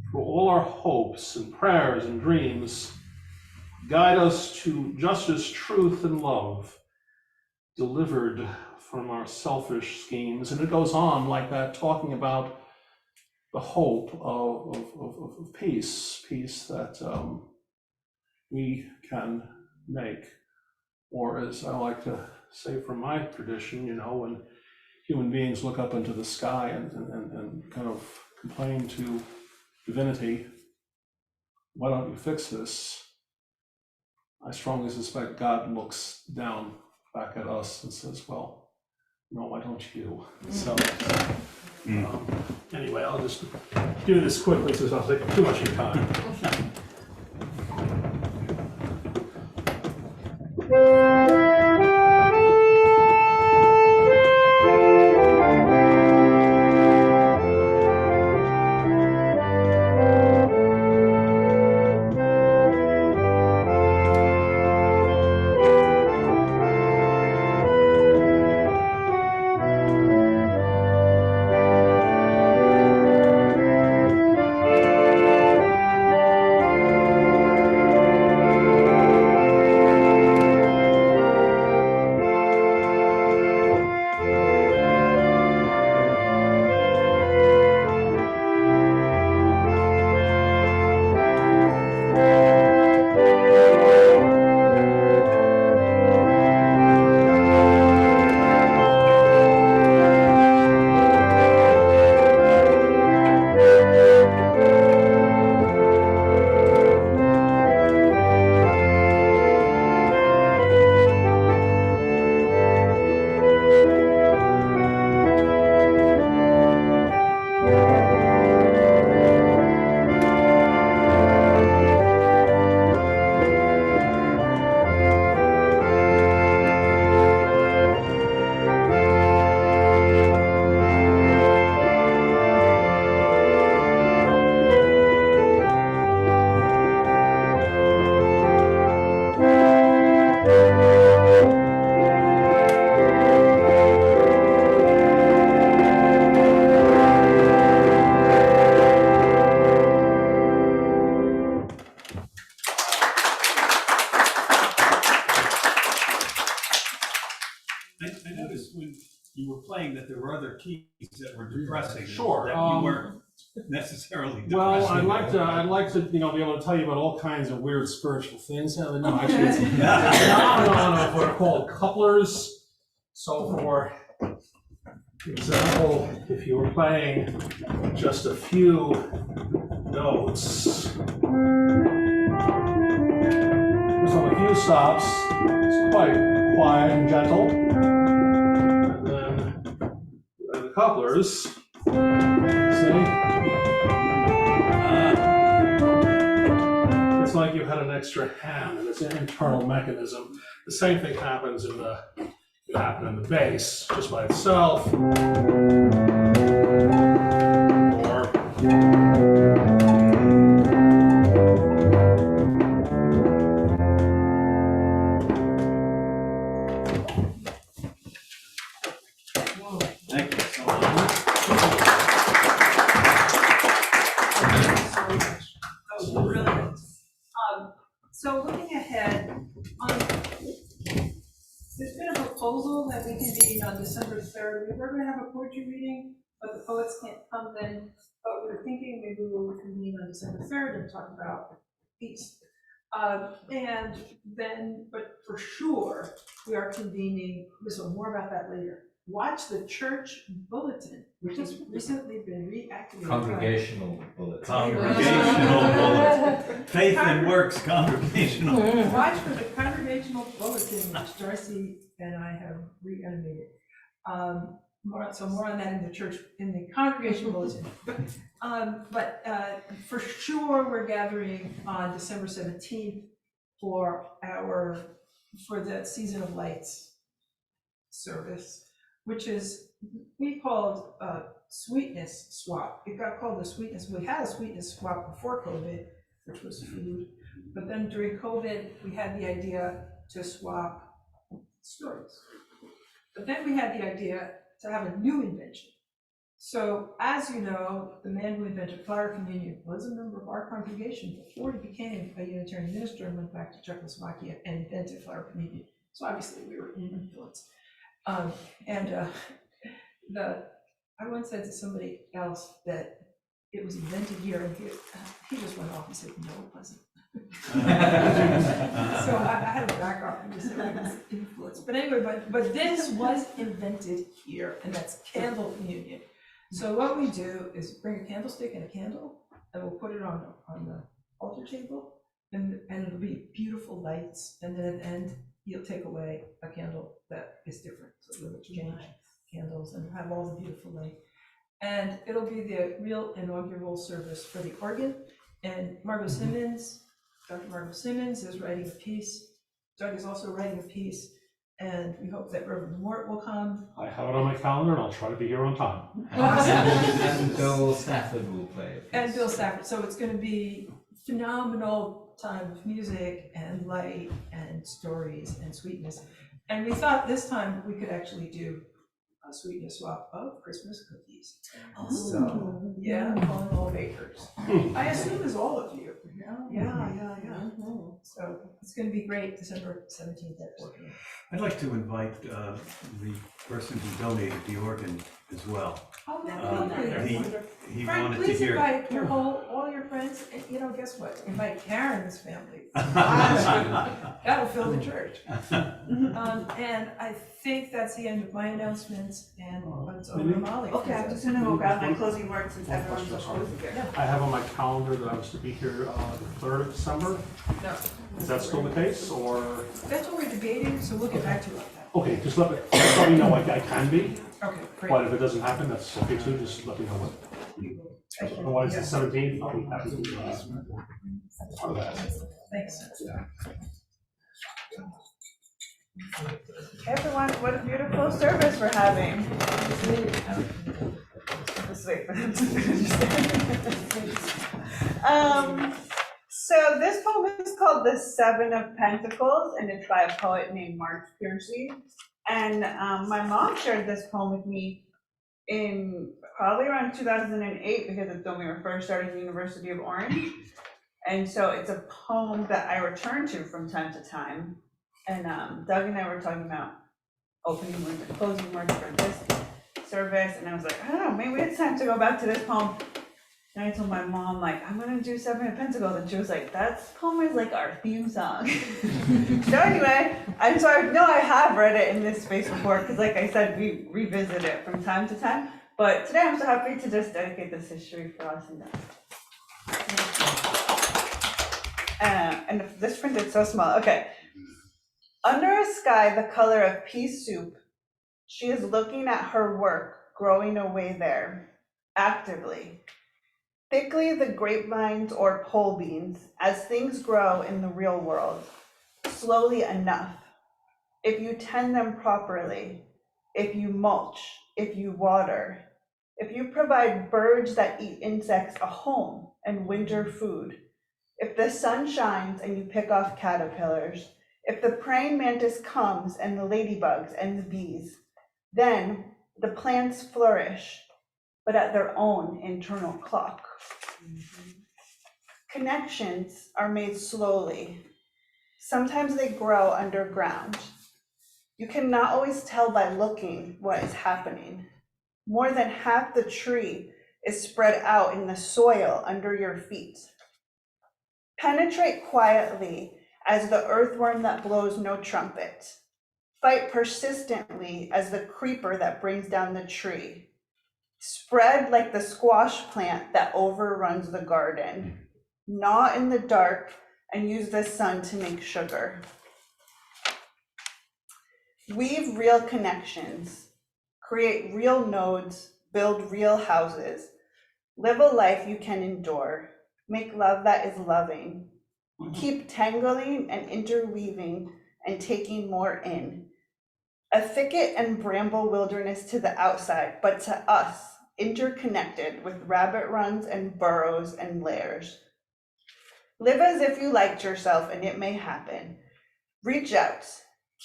through all our hopes and prayers and dreams, guide us to justice, truth, and love, delivered from our selfish schemes. And it goes on like that, talking about the hope of peace that we can make. Or as I like to say from my tradition, when human beings look up into the sky and kind of complain to divinity, why don't you fix this? I strongly suspect God looks down back at us and says, well, no, why don't you? So anyway, I'll just do this quickly so it's not taking too much of your time. keys that were depressing. Sure, That you weren't necessarily depressing. Well, I'd like to, be able to tell you about all kinds of weird spiritual things. No, actually, no, what are called couplers. So for example, if you were playing just a few notes, so a few stops, it's quite quiet and gentle. And then the couplers, see? It's like you had an extra hand, and it's an internal mechanism. The same thing happens in the bass, just by itself. Or Thank you so much. That was brilliant. So looking ahead, there's been a proposal that we convene on December 3rd. We were going to have a poetry reading, but the poets can't come then. But we were thinking maybe we will convene on December 3rd and talk about peace. And then, but for sure, we are convening, so more about that later. Watch the church bulletin, which has recently been reactivated. Congregational bulletin. Congregational bulletin. Faith+Works congregational. Watch for the congregational bulletin, which Darcy and I have reanimated. More on that in the church, in the congregational bulletin. But for sure, we're gathering on December 17th for the Season of Lights service, which is, we called sweetness swap. It got called the sweetness. We had a sweetness swap before COVID, which was food. But then during COVID, we had the idea to swap stories. But then we had the idea to have a new invention. So as you know, the man who invented flower communion was a member of our congregation before he became a Unitarian minister and went back to Czechoslovakia and invented flower communion. So obviously we were in influence. I once said to somebody else that it was invented here, and he just went off and said, no, it wasn't. So I had to back off and just say it was influence. But anyway, but this was invented here, and that's candle communion. So what we do is bring a candlestick and a candle, and we'll put it on the altar table, and it'll be beautiful lights, and then at the end, you'll take away a candle that is different. So we'll exchange candles and have all the beautiful light. And it'll be the real inaugural service for the organ. And Margot Simmons, Dr. Margot Simmons is writing a piece. Doug is also writing a piece. And we hope that Reverend Mort will come. I have it on my calendar, and I'll try to be here on time. And Bill Stafford will play it. And Bill Stafford. So it's going to be phenomenal time of music and light and stories and sweetness. And we thought this time we could actually do a sweetness swap of Christmas cookies. So, yeah, on all bakers. I assume it's all of you. Yeah. So it's going to be great, December 17th at 4 p.m. I'd like to invite the person who donated the organ as well. Oh, that He Frank, wanted to please hear. invite all your friends, and guess what? Invite Karen's family. That'll fill the church. And I think that's the end of my announcements, and it's over to Molly. Okay, I'm just gonna go grab my closing words since everyone's supposed to get. I have on my calendar that I was to be here the 3rd of December. No, Is that still the case, or? that's what we're debating, so we'll get back to you on that. Okay, just let me know I can be, Okay, great. but if it doesn't happen, that's okay too, just let me know what. Otherwise, the 17th, I'll be happy to do part of that. Thanks. Everyone, what a beautiful service we're having. Just wait for them to finish. So this poem is called The Seven of Pentacles, and it's by a poet named Mark Piercy. And my mom shared this poem with me in probably around 2008, because it's when we were first starting the University of Orange. And so it's a poem that I return to from time to time. And Doug and I were talking about opening words and closing words for this. service, and I was like, I don't know, maybe it's time to go back to this poem. And I told my mom, like, I'm gonna do 7 of Pentacles, and she was like, that poem is like our theme song. So anyway, I have read it in this space before, because like I said, we revisit it from time to time. But today I'm so happy to just dedicate this history for us and and this print is so small. Okay. Under a sky the color of pea soup, she is looking at her work growing away there, actively. Thickly the grapevines or pole beans, as things grow in the real world, slowly enough. If you tend them properly, if you mulch, if you water, if you provide birds that eat insects a home and winter food, if the sun shines and you pick off caterpillars, if the praying mantis comes and the ladybugs and the bees, then the plants flourish, but at their own internal clock. Connections are made slowly. Sometimes they grow underground. You cannot always tell by looking what is happening. More than half the tree is spread out in the soil under your feet. Penetrate quietly as the earthworm that blows no trumpet. Fight persistently as the creeper that brings down the tree. Spread like the squash plant that overruns the garden. Gnaw in the dark and use the sun to make sugar. Weave real connections. Create real nodes. Build real houses. Live a life you can endure. Make love that is loving. Keep tangling and interweaving and taking more in. A thicket and bramble wilderness to the outside, but to us, interconnected with rabbit runs and burrows and lairs. Live as if you liked yourself and it may happen. Reach out,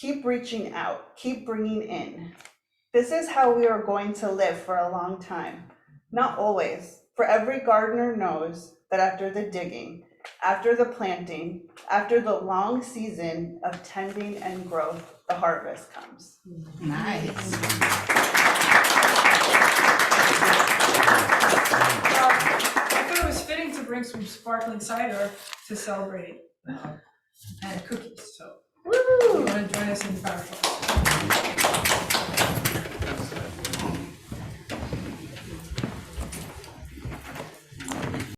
keep reaching out, keep bringing in. This is how we are going to live for a long time. Not always, for every gardener knows that after the digging, after the planting, after the long season of tending and growth, the harvest comes. Nice. I thought it was fitting to bring some sparkling cider to celebrate, and cookies, so. You want to join us in Firefox?